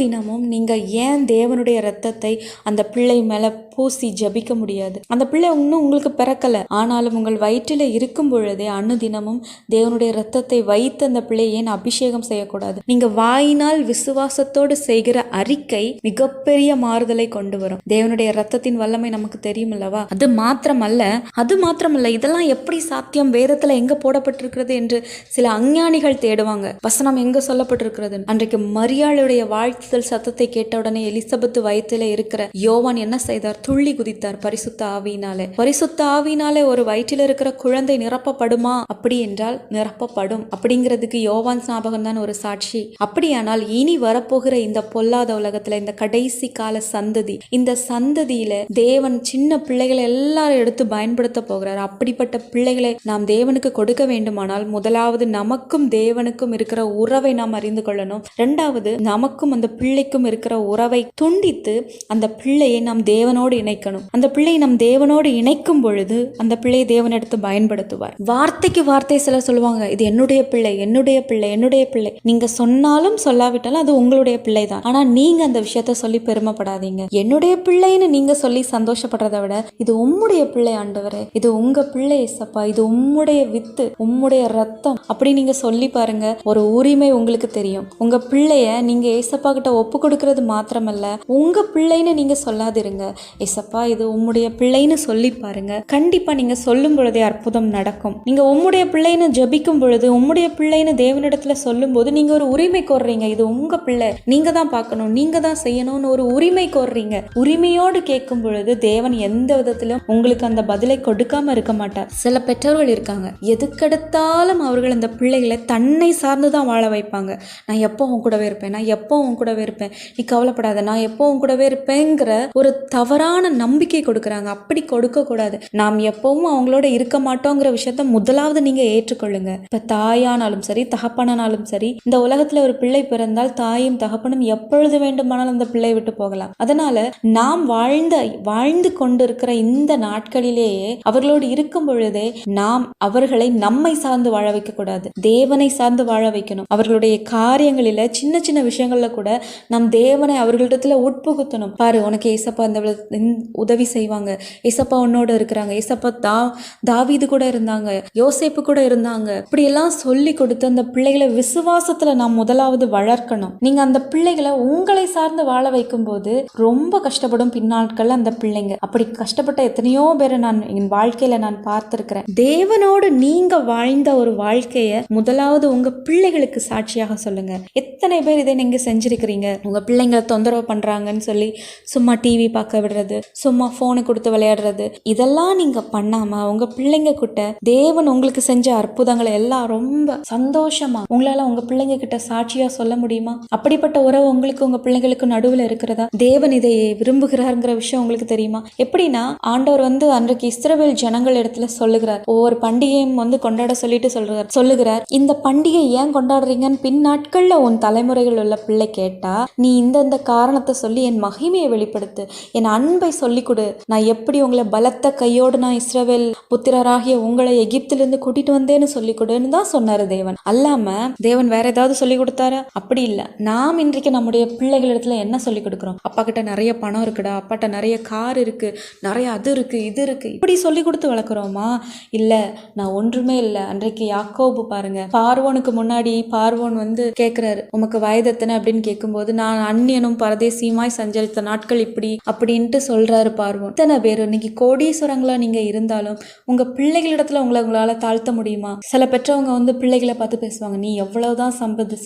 தினமும் நீங்க ஏன் தேவனுடைய ரத்தத்தை அந்த பிள்ளை மேல பூசி ஜபிக்க முடியாது? அந்த பிள்ளை இன்னும் உங்களுக்கு பிறக்கல, ஆனாலும் உங்கள் வயிற்றில இருக்கும் பொழுதே தினமும் தேவனுடைய ரத்தத்தை வைத்து அந்த பிள்ளை ஏன் அபிஷேகம் செய்யக்கூடாது? நீங்க வாயினால் விசுவாசத்தோடு செய்கிற அறிக்கை மிகப்பெரிய மாறுதலை கொண்டு வரும். தேவனுடைய ரத்தத்தின் வல்லமை நமக்கு தெரியும் அல்லவா? அது மாத்திரமல்ல இதெல்லாம் எப்படி சாத்தியம், வேதத்துல எங்க போடப்பட்டிருக்கிறது என்று சில அஞ்ஞானிகள் தேடுவாங்க. வசனம் எங்க சொல்லப்பட்டிருக்கிறது? அன்றைக்கு மரியாளுடைய வாழ்த்துதல் சத்தத்தை கேட்ட உடனே எலிசபெத் வயிற்றில இருக்கிற யோவான் என்ன செய்தார்? துள்ளி குதித்தார் பரிசுத்த ஆவியினாலே. ஒரு வயிற்றில் இருக்கிற குழந்தை நிரப்பப்படுமா? அப்படி என்றால் நிரப்பப்படும் அப்படிங்கிறதுக்கு யோவான் ஞாபகம் தான் ஒரு சாட்சி. அப்படியானால் இனி வரப்போகிற இந்த பொல்லாத உலகத்துல, இந்த கடைசி கால சந்ததி, இந்த சந்ததியில தேவன் சின்ன பிள்ளைகளை எல்லாரும் எடுத்து பயன்படுத்த போகிறார். அப்படிப்பட்ட பிள்ளைகளை நாம் தேவனுக்கு கொடுக்க வேண்டுமானால் முதலாவது நமக்கும் தேவனுக்கும் இருக்கிற உறவை நாம் அறிந்து கொள்ளணும். இரண்டாவது, நமக்கும் அந்த பிள்ளைக்கும் இருக்கிற உறவை துண்டித்து அந்த பிள்ளையை நாம் தேவனோடு இணைக்கணும். அந்த பிள்ளையை நாம் தேவனோடு இணைக்கும் பொழுது அந்த பிள்ளையை தேவன் எடுத்து பயன்படுத்துவார். வார்த்தைக்கு வார்த்தை சிலர் சொல்லுவாங்க, இது என்னுடைய பிள்ளை, என்னுடைய பிள்ளை, என்னுடைய பிள்ளை. நீங்க சொன்னாலும் சொல்லாவிட்டாலும் அது உங்களுடைய பிள்ளை தான். ஆனா நீங்க அந்த விஷயத்த சொல்லி பெருமைப்படாதீங்க. என்னுடைய பிள்ளைன்னு நீங்க சொல்லி சந்தோஷப்படுறதை விட இது உம்முடைய பிள்ளை ஆண்டவரே, இது உங்க பிள்ளை ஏசப்பா, இது உம்முடைய வித்து, உம்முடைய ரத்தம் அப்படி நீங்க சொல்லி பாருங்க. ஒரு உரிமை உங்களுக்கு தெரியும். உங்க பிள்ளைய நீங்க ஏசப்பா கிட்ட ஒப்பு கொடுக்கறது மாத்திரமல்ல, உங்க பிள்ளைன்னு நீங்க சொல்லாதிருங்க. ஏசப்பா இது உம்முடைய பிள்ளைன்னு சொல்லி பாருங்க. கண்டிப்பா நீங்க சொல்லும் பொழுதே அற்புதம் நடக்கும். நீங்க உம்முடைய பிள்ளைன்னு ஜபிக்கும் பொழுது, உம்முடைய பிள்ளைன்னு தேவனிடத்துல சொல்லும் போது நீங்க ஒரு உரிமை கோர்றீங்க. இது உங்க பிள்ளை, நீங்க தான் பார்க்கணும், நீங்க தான் செய்யணும்னு ஒரு உரிமை கோர்றீங்க. உரிமையோடு கேட்கும் பொழுது தேவன் எந்த விதத்திலும் உங்களுக்கு அந்த பதிலை கொடுக்காம இருக்க மாட்டார். சில பெற்றோர்கள் இருக்காங்க, எதுக்கெடுத்தாலும் அவர்கள் அந்த பிள்ளைகளை தன்னை சார்ந்துதான் வாழ வைப்பாங்க. நான் எப்போ உன் கூடவே இருப்பேன், நான் எப்போ உன் கூடவே இருப்பேன், நீ கவலைப்படாத, நான் எப்போ உன் கூடவே இருப்பேங்கிற ஒரு தவறான நம்பிக்கை கொடுக்குறாங்க. அப்படி கொடுக்க கூடாது. நாம் எப்பவும் அவங்களோட இருக்க மாட்டோங்கிற விஷயத்த முதலாவது நீங்க ஏற்றுக்கொள்ளுங்க. இப்ப தாயானாலும் சரி, தகப்பனானாலும் சரி, இந்த உலகத்துல ஒரு பிள்ளை பிறந்தால் தாயும் தகப்பனும் எப்பொழுது வேண்டுமானாலும் அந்த பிள்ளை விட்டு போகலாம். அதனால நாம் வாழ்ந்து கொண்டிருக்கிற இந்த நாட்களிலேயே அவர்களோடு இருக்கும் பொழுதே நாம் அவர்களை நம்மை சார்ந்து வாழ வைக்க கூடாது, தேவனை சார்ந்து வாழ வைக்கணும். அவர்களுடைய காரியங்களில சின்ன சின்ன விஷயங்கள்ல கூட நம் தேவனை அவர்களிடத்துல உட்புகுத்தணும். பாரு, உனக்கு ஏசப்பா இந்த உதவி செய்வாங்க, ஏசப்பா உன்னோட இருக்கிறாங்க, ஏசப்பா தாவீது கூட இருந்தாங்க, யோசேப்பு கூட இருந்தாங்க, இப்படி எல்லாம் சொல்லி கொடுத்து அந்த பிள்ளைகளை விசுவாசத்துல நாம் முதலாவது வளர்க்கணும். நீங்க அந்த பிள்ளைகளை உங்களை சார்ந்து வாழ வைக்கும் போது ரொம்ப கஷ்டப்படும் பின்னாட்கள் அந்த பிள்ளைங்க. அப்படி கஷ்டப்பட்ட எத்தனையோ பேரை நான் என் வாழ்க்கையில நான் பார்த்திருக்கிறேன். தேவனோடு நீங்க வாழ்ந்த ஒரு வாழ்க்கைய முதலாவது உங்க பிள்ளைகளுக்கு சாட்சியாக சொல்லுங்க. எத்தனை பேர் இதை நீங்க செஞ்சிருக்கிறீங்க? உங்க பிள்ளைங்களை தொந்தரவு பண்றாங்கன்னு சொல்லி சும்மா டிவி பார்க்க விடுறது, சும்மா போனு கொடுத்து விளையாடுறது, இதெல்லாம் நீங்க பண்ணாம உங்க பிள்ளைங்க கிட்ட தேவன் உங்களுக்கு செஞ்ச அற்புதங்களை எல்லாம் ரொம்ப சந்தோஷமா உங்களால உங்க பிள்ளைங்க கிட்ட சாட்சியா சொல்ல முடியுமா? அப்படிப்பட்ட உறவு உங்களுக்கு உங்க பிள்ளைங்களுக்கு நடுவில் இருக்கிறதா? தேவன் இதை விரும்புகிறாருங்கிற விஷயம் உங்களுக்கு தெரியுமா? எப்படின்னா, ஆண்டவர் அன்றைக்கு இஸ்ரவேல் ஜனங்கள் இடத்துல சொல்லுகிறார், ஒவ்வொரு பண்டிகையும் கொண்டாட சொல்லிட்டு சொல்லுகிறார், இந்த பண்டிகை ஏன் கொண்டாடுறீங்கன்னு பின் நாட்கள்ல உன் தலைமுறைகள் உள்ள பிள்ளை கேட்டா, நீ இந்த காரணத்தை சொல்லி என் மகிமையை வெளிப்படுத்து, என் அன்பை சொல்லிக் கொடு, நான் எப்படி உங்களை பலத்த கையோடு நான் இஸ்ரவேல் புத்திரராகிய உங்களை எகிப்திலிருந்து கூட்டிட்டு வந்தேன்னு சொல்லிக் கொடுன்னு தான் சொன்னாரு தேவன். அல்லாம தேவன் வேற ஏதாவது சொல்லி கொடுத்தாரா? அப்படி இல்ல. நாம் இன்றைக்கு நம்முடைய பிள்ளைகள் இடத்துல என்ன சொல்லி கொடுக்கிறோம்? அப்பா கிட்ட நிறைய பணம் இருக்குடா, அப்பாட்ட நிறைய கார் இருக்கு, நிறைய அது இருக்கு, இது இருக்கு, இப்படி சொல்லி கொடுத்து வளர்க்குறோமா? இல்ல, நான் ஒன்றுமே இல்லை. அன்றைக்கு யாக்கோபு பாருங்க, பார்வோனுக்கு முன்னாடி பார்வோன் கேட்கிறாரு, உமக்கு வயது எத்தனை அப்படின்னு கேட்கும்போது, நான் அந்நியனும் பரதேசியுமாய் சஞ்சரித்த நாட்கள் இப்படி அப்படின்ட்டு சொல்றாரு பார்வோன். இத்தனை பேர் இன்னைக்கு கோடீஸ்வரங்களா நீங்க இருந்தாலும் உங்க பிள்ளைகளிடத்துல உங்களால தாழ்த்த முடியுமா? சில பெற்றவங்க பிள்ளைகளை பார்த்து பேசுவாங்க, நீ எவ்வளவுதான்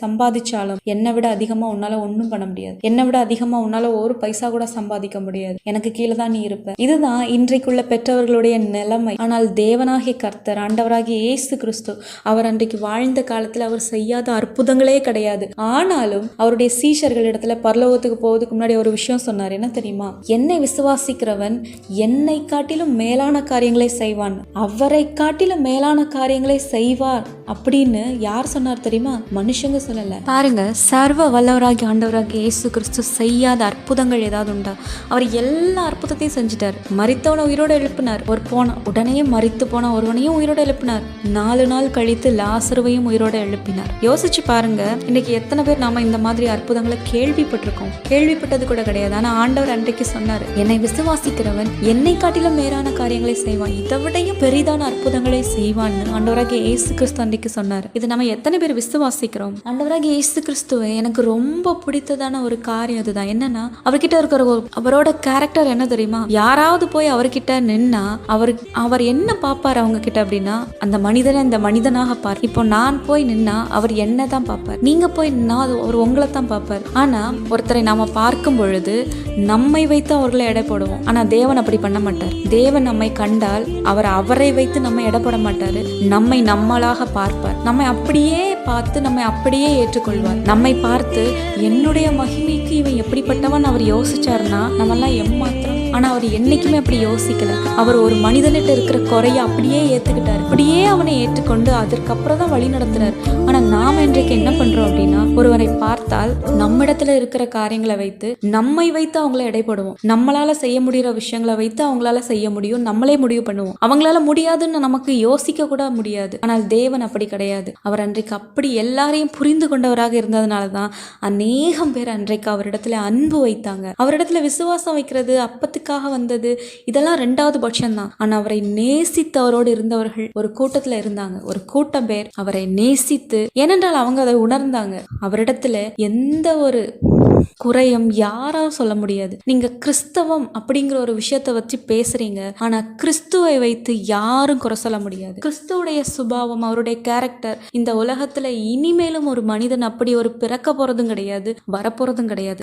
சம்பாதிச்சாலும் என்னை விட அதிகமா உன்னால ஒன்றும் பண்ண முடியாது, என்னை விட அதிகமா உன்னால ஒரு பைசா கூட சம்பாதிக்க முடியாது, எனக்கு கீழே தான் நீ இருப்ப. இதுதான் இன்றைக்குள்ள பெற்றவர்களுடைய நிலைமை. ஆனால் தேவனாகிய கர்த்தர், ஆண்டவராகிய இயேசு கிறிஸ்து, அவர் அன்றைக்கு வாழ்ந்த காலத்துல அவர் செய்யாத அற்புதங்களே கிடையாது. ஆனாலும் அவருடைய சீஷர்கள் இடத்துல பரலோகத்துக்கு போவதுக்கு முன்னாடி ஒரு விஷயம் சொன்னார். என்ன தெரியுமா? என்னை விசுவாசிக்கிறவன் என்னை காட்டிலும் மேலான காரியங்களை செய்வான், அவரை காட்டிலும் மேலான காரியங்களை செய்வார் அப்படின்னு யார் சொன்னார் தெரியுமா? மனுஷங்க சொல்லல. பாருங்க, சர்வ வல்லவராகி ஆண்டவராகி இயேசு கிறிஸ்து செய்யாத அற்புதங்கள் ஏதாவது உண்டா? அவர் எல்லா அற்புதத்தையும் செஞ்சுட்டார். மரித்தவனை உயிரோடு எழுப்பினார். உடனே மரித்து போன ஒருவனையும் உயிரோடு எழுப்பினார். 4 நாள் கழித்து லாசருவையும் உயிரோடு எழுப்பினார். யோசிச்சு பாருங்க, இன்னைக்கு எத்தனை பேர் நாம இந்த மாதிரி அற்புதங்களை கேள்விப்பட்டிருக்கோம்? கேள்விப்பட்டது கூட கிடையாது. ஆனா ஆண்டவர் அன்றைக்கு சொன்னார், என்னை விசுவாசிக்கிறவன் என்னை காட்டிலும் மேலான காரியங்களை செய்வான், இதை விடையும் பெரிதான அற்புதங்களை செய்வான்னு ஆண்டவராகிய இயேசு கிறிஸ்து அன்றைக்கு சொன்னார். இது நம்ம எத்தனை பேர் விசுவாசிக்கிறோம்? ஆண்டவராகிய இயேசு கிறிஸ்துவை எனக்கு ரொம்ப பிடித்ததான ஒரு காரியம் அதுதான். என்னன்னா, அவர்கிட்ட இருக்கிற அவரோட கேரக்டர் என்ன தெரியுமா? யாராவது போய் அவர்கிட்ட நின்னா அவர் என்ன பார்ப்பார் அவங்க கிட்ட அப்படின்னா, அந்த மனிதனை இந்த மனிதனாக பார். இப்போ நான் போய் நின்னா அவர் என்ன தான் பார்ப்பார், நீங்க போய் நின்னா அவர் உங்களை தான் பார்ப்பார். ஆனா ஒருத்தரை நாம பார்க்கும் பொழுது நம்மை வைத்து அவர்களை எடை போடுவோம். ஆனா தேவன் அப்படி பண்ண மாட்டார். தேவன் நம்மை கண்டால் அவரை வைத்து நம்ம எடை போட மாட்டாரு, நம்மை நம்மளாக பார்ப்பார். நம்மை அப்படியே பார்த்து நம்மை அப்படியே ஏற்றுக்கொள்வார். நம்மை பார்த்து என்னுடைய மகிமைக்கு இவன் எப்படிப்பட்டவன் அவர் யோசிச்சார்னா நம்மெல்லாம் ஏமாத்திரம். ஆனா அவர் என்னைக்குமே அப்படி யோசிக்கல. அவர் ஒரு மனிதனிட்ட இருக்கிற குறைய அப்படியே ஏத்துக்கிட்டார். அப்படியே அவனை ஏற்றுக்கொண்டு அதற்கப்புறம் தான் வழி நடத்துறார். ஆனா நாம இன்றைக்கு என்ன பண்றோம் அப்படின்னா, ஒருவரை பார்த்தால் நம்மிடத்துல இருக்கிற காரியங்களை வைத்து நம்மை வைத்து அவங்கள எடை போடுவோம். நம்மளால செய்ய முடிகிற விஷயங்களை வைத்து அவங்களால செய்ய முடியும், நம்மளே முடிவு பண்ணுவோம். அவங்களால முடியாதுன்னு நமக்கு யோசிக்க கூட முடியாது. ஆனால் தேவன் அப்படி கிடையாது. அவர் அன்றைக்கு அப்படி எல்லாரையும் புரிந்து கொண்டவராக இருந்ததுனாலதான் அநேகம் பேர் அன்றைக்கு அவரிடத்துல அன்பு வைத்தாங்க. அவரிடத்துல விசுவாசம் வைக்கிறது அப்பத்துக்காக வந்தது, இதெல்லாம் 2வது பட்சம் தான். ஆனா அவரை நேசித்து அவரோடு இருந்தவர்கள் ஒரு கூட்டத்துல இருந்தாங்க. ஒரு கூட்டம் பேர் அவரை நேசித்து, ஏனென்றால் அவங்க அதை உணர்ந்தாங்க, அவரிடத்துல எந்த ஒரு குறையும் யாராலும் சொல்ல முடியாது. நீங்க கிறிஸ்தவம் அப்படிங்கிற ஒரு விஷயத்தை வச்சு பேசுறீங்க, ஆனா கிறிஸ்துவை வைத்து யாரும் குறை சொல்ல முடியாது. கிறிஸ்துவுடைய சுபாவம், அவருடைய கேரக்டர் இந்த உலகத்துல இனிமேலும் ஒரு மனிதன் அப்படி ஒரு பிறக்க போறதும் கிடையாது, வரப்போறதும் கிடையாது.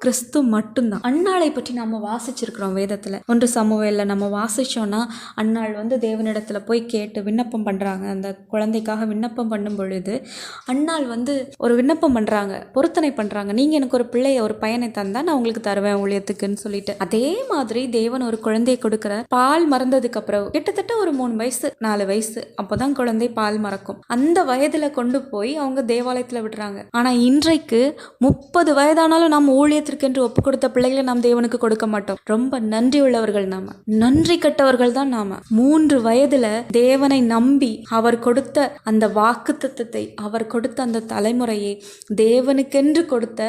கிறிஸ்து மட்டும்தான். அன்னாளை பற்றி நாம வாசிச்சிருக்கிறோம் வேதத்துல. 1 சாமுவேல்ல நம்ம வாசிச்சோம்னா, அன்னாள் தேவனிடத்துல போய் கேட்டு விண்ணப்பம் பண்றாங்க. அந்த குழந்தைக்காக விண்ணப்பம் பண்ணும் பொழுது அன்னாள் ஒரு விண்ணப்பம் பண்றாங்க, பொருத்தனை பண்றாங்க. நீங்க எனக்கு ஒரு பையனை தந்தா நான் உங்களுக்கு தருவேன் ஊழியத்துக்குன்னு சொல்லிட்டு. அதே மாதிரி தேவன் ஒரு குழந்தையை கொடுக்கிற. பால் மறந்ததுக்கு அப்புறம் கிட்டத்தட்ட ஒரு 3 வயசு 4 வயசு அப்பதான் குழந்தை பால் மறக்கும். அந்த வயதுல கொண்டு போய் அவங்க தேவாலயத்துல விடுறாங்க. ஆனா இன்றைக்கு 30 வயதானாலும் நாம் ஊழியத்திற்கு என்று ஒப்பு கொடுத்த பிள்ளைகளை நாம் தேவனுக்கு கொடுக்க மாட்டோம். ரொம்ப நன்றி உள்ளவர்கள் நாம, நன்றி கட்டவர்கள் தான் நாம. 3 வயதுல தேவனை நம்பி அவர் கொடுத்த அந்த வாக்குத்தத்தத்தை, அவர் கொடுத்த அந்த தலைமுறையை தேவனுக்கென்று கொடுத்த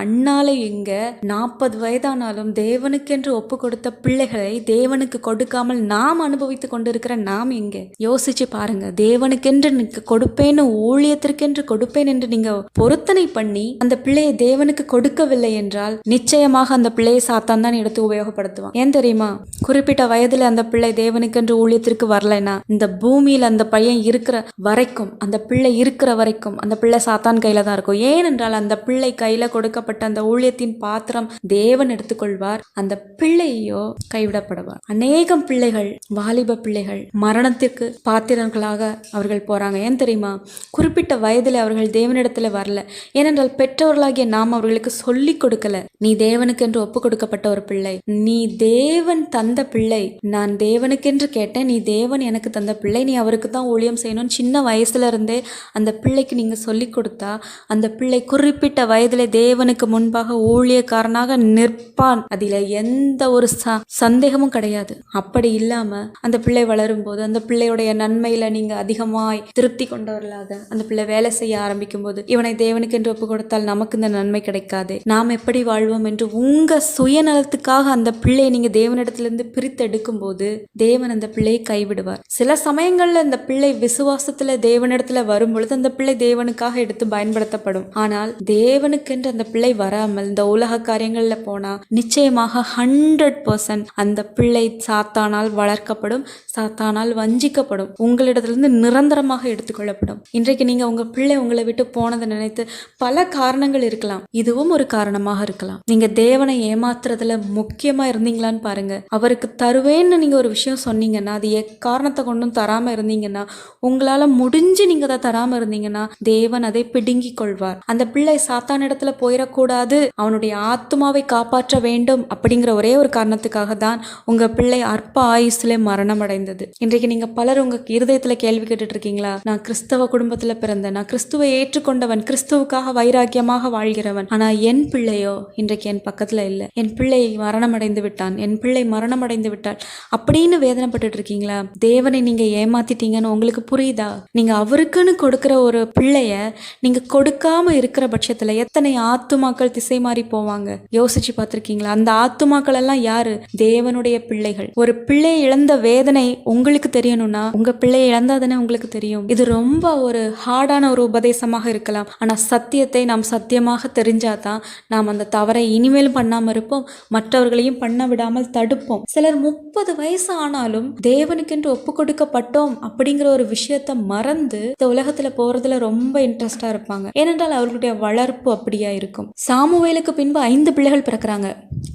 அன்னாலை இங்க 40 வயதானாலும் தேவனுக்கென்று ஒப்பு கொடுத்த பிள்ளைகளை தேவனுக்கு கொடுக்காமல் நாம் அனுபவித்துக் கொண்டிருக்கிற நாம் எங்க? யோசிச்சு பாருங்க. தேவனுக்கென்று கொடுப்பேன்னு, ஊழியத்திற்கென்று கொடுப்பேன் என்று நீங்க பொருத்தனை பண்ணி அந்த பிள்ளையை தேவனுக்கு கொடுக்கவில்லை என்றால் நிச்சயமாக அந்த பிள்ளையை சாத்தான் தான் எடுத்து உபயோகப்படுத்துவான். ஏன் தெரியுமா? குறிப்பிட்ட வயதுல அந்த பிள்ளை தேவனுக்கென்று ஊழியத்திற்கு வரலைன்னா, இந்த பூமியில் அந்த பையன் இருக்கிற வரைக்கும், அந்த பிள்ளை இருக்கிற வரைக்கும் அந்த பிள்ளை சாத்தான் கையில தான் இருக்கும். ஏனென்றால் அந்த பிள்ளை கையில கொடுக்கப்பட்ட அந்த ஊழியத்தின் பாத்திரம் தேவன் எடுத்துக்கொள்வார், அந்த பிள்ளையோ கைவிடப்படுவார். அநேகம் பிள்ளைகள், வாலிப பிள்ளைகள் மரணத்திற்கு பாத்திரங்களாக அவர்கள் போறாங்க. ஏன் தெரியுமா? குறிப்பிட்ட வயதில் அவர்கள் தேவனிடத்துல வரல. ஏனென்றால் பெற்றோர்களாகிய நாம் அவர்களுக்கு சொல்லிக் கொடுக்கல. நீ தேவனுக்கென்று ஒப்பு கொடுக்கப்பட்ட ஒரு பிள்ளை, நீ தேவன் தந்த பிள்ளை, நான் தேவனுக்கென்று கேட்டேன், நீ தேவன் எனக்கு தந்த பிள்ளை, நீ அவருக்கு தான் ஊழியம் செய்யணும். சின்ன வயசுல இருந்தே அந்த பிள்ளைக்கு நீங்க சொல்லிக் கொடுத்தா அந்த பிள்ளை குறிப்பிட்ட வயதிலே தேவனுக்கு முன்பாக ஊழியக்காரனாக நிற்பான். அதில் எந்த ஒரு சந்தேகமும் கிடையாது. அப்படி இல்லாம அந்த பிள்ளை வளரும் போது அந்த பிள்ளையுடைய நன்மையில நீங்க அதிகமாய் திருப்தி கொண்டவர்களாக அந்த பிள்ளை வேலை செய்ய ஆரம்பிக்கும் போது, இவனை தேவனுக்கு என்று ஒப்பு கொடுத்தால் நமக்கு இந்த நன்மை கிடைக்காது, நாம் எப்படி வாழ்வோம் என்று உங்க சுயநலத்துக்காக அந்த பிள்ளையை நீங்க தேவனிடத்திலிருந்து பிரித்து எடுக்கும் போது தேவன் அந்த பிள்ளையை கைவிடுவார். சில சமயங்கள்ல அந்த பிள்ளை விசுவாசத்துல தேவனிடத்துல வரும் பொழுது அந்த பிள்ளை தேவனுக்காக எடுத்து பயன்படுத்தப்படும். ஆனால் தேவனுக்கென்று அந்த பிள்ளை வராமல் இந்த உலக காரியங்கள்ல போனா நிச்சயமாக 100% அந்த பிள்ளை சாத்தானால் வளர்க்கப்படும், சாத்தானால் வஞ்சிக்கப்படும், உங்களிடத்திலிருந்து நிரந்தரமாக எடுத்துக்கொள்ளப்படும். இன்றைக்கு நீங்க உங்க பிள்ளை உங்களை விட்டு போனதை நினைத்து பல காரணங்கள் இருக்கலாம், இதுவும் ஒரு காரணமாக இருக்கலாம். நீங்க தேவனை ஏமாத்துறதுல முக்கியமா இருந்தீங்களான்னு பாருங்க. அவருக்கு தருவேன்னு நீங்க ஒரு விஷயம் சொன்னீங்கன்னா, அது எக்காரணத்தை கொண்டும் தராம இருந்தீங்கன்னா, உங்களால முடிஞ்சு நீங்க அதை தராம இருந்தீங்கன்னா தேவன் அதை பிடுங்கி கொள்வார். அந்த பிள்ளை சாத்தான் இடத்துல போயிடக்கூடாது, அவனுடைய ஆத்மாவை காப்பாற்ற வேண்டும் அப்படிங்கிற ஒரே ஒரு காரணத்துக்காக தான் உங்க பிள்ளை அற்ப ஆயுசுல மரணம் அடைந்தது. இன்றைக்கு நீங்க பலர் உங்க இருதயத்துல கேள்வி கேட்டுட்டு இருக்கீங்களா? நான் கிறிஸ்தவ குடும்பத்துல பிறந்தேன், நான் கிறிஸ்துவை ஏற்றுக்கொண்டவன், கிறிஸ்துவுக்காக வைராக்கியமாக வாழ்கிறவன், ஆனா என் பிள்ளையோ இன்றைக்கு என் பக்கத்துல இல்லை, என் பிள்ளை மரணம் அடைந்து விட்டான், என் பிள்ளை மரணம் அடைந்து விட்டாள் அப்படின்னு வேதனைப்பட்டு இருக்கீங்களா? தேவனை நீங்க ஏமாத்திட்டீங்கன்னு உங்களுக்கு புரியுதா? நீங்க அவருக்குன்னு கொடுக்கிற ஒரு பிள்ளைய நீங்க கொடுக்காம இருக்கிற பட்சத்துல எத்தனை ஆத்துமாக்கள் திசை மாறி போவாங்க யோசிச்சு பார்த்திருக்கீங்களா? அந்த ஆத்துமாக்கள் எல்லாம் யாரு? தேவனுடைய பிள்ளைகள். ஒரு பிள்ளையை இழந்த வேதனை உங்களுக்கு தெரியணும்னா உங்க பிள்ளையை இழந்தாதானே உங்களுக்கு தெரியும். இது ரொம்ப ஒரு ஹார்டான ஒரு உபதேசமாக இருக்கலாம், ஆனா சத்தியத்தை நாம் சத்தியமாக தெரிஞ்சாதான் நாம் அந்த தவறை இனிமேலும் பண்ணாம இருப்போம், மற்றவர்களையும் பண்ண விடாமல் தடுப்போம். சிலர் 30 வயசு ஆனாலும் தேவனுக்கென்று ஒப்பு கொடுக்கப்பட்டோம் அப்படிங்கிற ஒரு விஷயத்த மறந்து இந்த உலகத்துல போறதுல ரொம்ப இன்ட்ரெஸ்டா இருப்பாங்க. ஏனென்றால் அவர்களுடைய வளர்ப்பு அப்படியா இருக்கும். சாமுவேலுக்கு பின்பு 5 பிள்ளைகள் பிறக்கிறாங்க.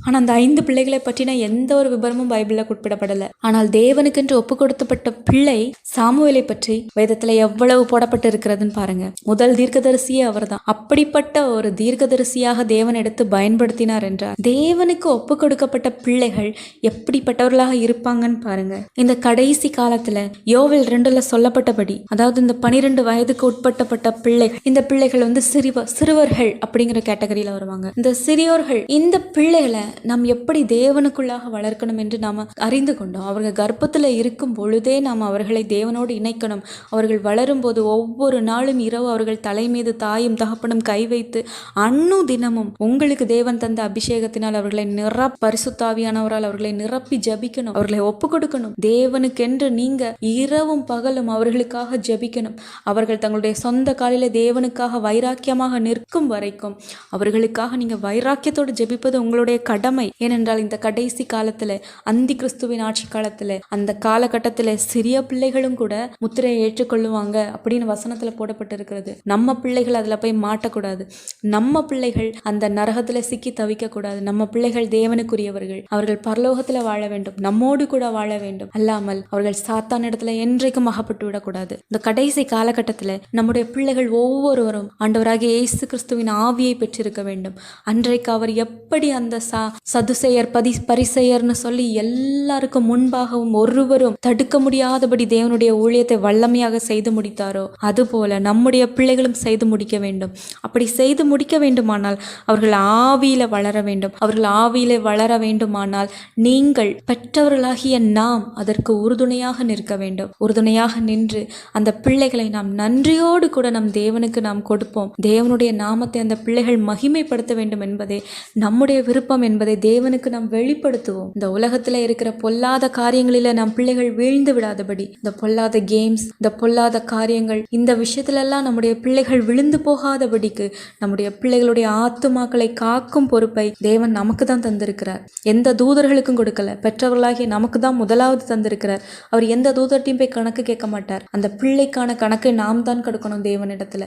ஆனா அந்த 5 பிள்ளைகளை பற்றின எந்த ஒரு விபரமும் பைபிள்ல குறிப்பிடப்படல. ஆனால் தேவனுக்கென்று ஒப்பு கொடுக்கப்பட்ட பிள்ளை சாமுவேலை பற்றி வேதத்துல எவ்வளவு போடப்பட்டு இருக்கிறதுன்னு பாருங்க. முதல் தீர்க்கதரிசியே அவர்தான். அப்படிப்பட்ட ஒரு தீர்க்கதரிசியாக தேவன் எடுத்து பயன்படுத்தினார் என்றார். தேவனுக்கு ஒப்பு கொடுக்கப்பட்ட பிள்ளைகள் எப்படிப்பட்டவர்களாக இருப்பாங்கன்னு பாருங்க. இந்த கடைசி காலத்துல யோவேல் 2ல சொல்லப்பட்டபடி, அதாவது இந்த 12 வயதுக்கு உட்பட்டப்பட்ட பிள்ளைகள், இந்த பிள்ளைகள் சிறுவர்கள் அப்படிங்கிற கேட்டகரியில வருவாங்க. இந்த சிறியோர்கள், இந்த பிள்ளைகளை நாம் எப்படி தேவனுக்குள்ளாக வளர்க்கணும் என்று நாம அறிந்து கொண்டோம். அவர்கள் கர்ப்பத்துல இருக்கும் பொழுதே நாம் அவர்களை தேவனோடு இணைக்கணும். அவர்கள் வளரும் போது ஒவ்வொரு நாளும் இரவு அவர்கள் தலை மீது தாயும் தகப்பனும் கை வைத்து அன்னு தினமும் உங்களுக்கு தேவன் தந்த அபிஷேகத்தினால் அவர்களை பரிசுத்தாவியானவரால் அவர்களை நிரப்பி ஜபிக்கணும், அவர்களை ஒப்பு கொடுக்கணும். தேவனுக்கென்று நீங்க இரவும் பகலும் அவர்களுக்காக ஜபிக்கணும். அவர்கள் தங்களுடைய சொந்த காலில தேவனுக்காக வைராக்கியமாக நிற்கும் வரைக்கும் அவர்களுக்காக நீங்க வைராக்கியத்தோடு ஜெபிப்பது உங்களுடைய கடமை. ஏனென்றால் இந்த கடைசி காலத்துல, அந்தி கிறிஸ்துவின் ஆட்சி காலத்துல, அந்த காலகட்டத்துல சிறிய பிள்ளைகளும் கூட முத்திரையை ஏற்றுக்கொள்ளுவாங்க அப்படின்னு வசனத்துல போடப்பட்டிருக்கிறது. நம்ம பிள்ளைகள் அதுல போய் மாட்டக்கூடாது. நம்ம பிள்ளைகள் அந்த நரகத்துல சிக்கி தவிக்க கூடாது. நம்ம பிள்ளைகள் தேவனுக்குரியவர்கள். அவர்கள் பரலோகத்துல வாழ வேண்டும், நம்மோடு கூட வாழ வேண்டும். அல்லாமல் அவர்கள் சாத்தான் இடத்துல என்றைக்கும் அகப்பட்டு விடக்கூடாது. இந்த கடைசி காலகட்டத்துல நம்முடைய பிள்ளைகள் ஒவ்வொருவரும் ஆண்டவராகிய இயேசு கிறிஸ்துவின் ஆவியை பெற்றிருக்க வேண்டும். அன்றைக்கு அவர் எப்படி அந்த சதுசேயர் பரிசேயர்னு சொல்லி எல்லாருக்கும் முன்பாகவும் ஒருவரும் தடுக்க முடியாதபடி தேவனுடைய ஊழியத்தை வல்லமையாக செய்து முடித்தாரோ, அதுபோல நம்முடைய பிள்ளைகளும் செய்து முடிக்க வேண்டும். அப்படி செய்து முடிக்க வேண்டுமானால் அவர்கள் ஆவியில வளர வேண்டும். அவர்கள் ஆவியில வளர வேண்டுமானால் நீங்கள் பெற்றவர்களாகிய நாம் அதற்கு உறுதுணையாக நிற்க வேண்டும். உறுதுணையாக நின்று அந்த பிள்ளைகளை நாம் நன்றியோடு கூட நம் தேவனுக்கு நாம் கொடுப்போம். தேவனுடைய நாமத்தை அந்த பிள்ளைகள் மகிமைப்படுத்த வேண்டும் என்பதே நம்முடைய விருப்பம் என்பதை தேவனுக்கு நாம் வெளிப்படுத்துவோம். இந்த உலகத்துல இருக்கிற பொல்லாத காரியங்களில நம் பிள்ளைகள் வீழ்ந்து விடாதபடி, இந்த பொல்லாத கேம்ஸ், இந்த பொல்லாத காரியங்கள், இந்த விஷயத்துல எல்லாம் நம்முடைய பிள்ளைகள் விழுந்து போகாதபடிக்கு நம்முடைய பிள்ளைகளுடைய ஆத்துமாக்களை காக்கும் பொறுப்பை தேவன் நமக்கு தான் தந்திருக்கிறார். எந்த தூதர்களுக்கும் கொடுக்கல, பெற்றவர்களாகிய நமக்கு தான் முதலாவது தந்திருக்கிறார். அவர் எந்த தூதர்ட்டையும் போய் கணக்கு கேட்க மாட்டார். அந்த பிள்ளைக்கான கணக்கை நாம் தான் கொடுக்கணும் தேவனிடத்துல.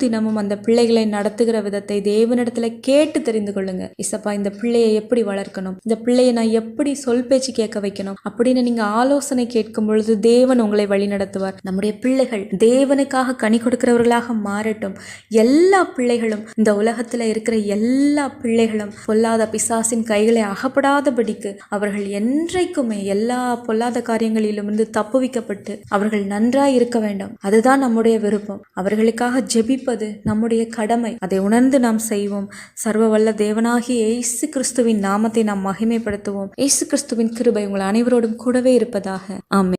தினமும் அந்த பிள்ளைகளை நடத்துகிற விதத்தை தேவனிடத்துல கேட்டு தெரிந்து கொள்ளுங்க. இசப்பா, இந்த பிள்ளையை எப்படி வளர்க்கணும், இந்த பிள்ளையை நான் எப்படி சொல் பேச்சு கேட்க வைக்கணும் அப்படின்னு நீங்க ஆலோசனை கேட்கும் பொழுது தேவன் உங்களை வழி நடத்துவார். நம்முடைய பிள்ளைகள் தேவனுக்காக கனி கொடுக்கிறவர்களாக மாறட்டும். எல்லா பிள்ளைகளும், இந்த உலகத்துல இருக்கிற எல்லா பிள்ளைகளும் பொல்லாத பிசாசின் கைகளை அகப்படாதபடிக்கு அவர்கள் என்றைக்குமே எல்லா பொல்லாத காரியங்களிலும் இருந்து தப்புவிக்கப்பட்டு அவர்கள் நன்றாய் இருக்க வேண்டும். அதுதான் நம்முடைய விருப்பம். அவர்களுக்காக ஜெபிப்பது நம்முடைய கடமை. அதை உணர்ந்து நாம் செய்வோம். சர்வ வல்ல தேவனாகிய இயேசு கிறிஸ்துவின் நாமத்தை நாம் மகிமைப்படுத்துவோம். இயேசு கிறிஸ்துவின் கிருபை உங்கள் அனைவரோடும் கூடவே இருப்பதாக. ஆமென்.